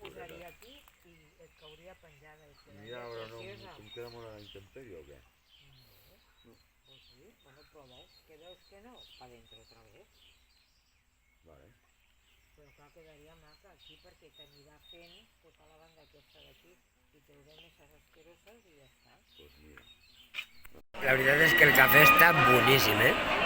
posaria aquí i et cauria penjada. Ja, però no, em queda molt a la intempèrie o què? No. Pues sí, bueno, prova-ho. Que veus que no? Pa dentro otra vez. Vale. Però clar, quedaria maca aquí perquè t'anirà fent tota la banda aquesta d'aquí i traurem aquestes asqueroses i ja està. Pues mira. La veritat és que el cafè està boníssim, eh?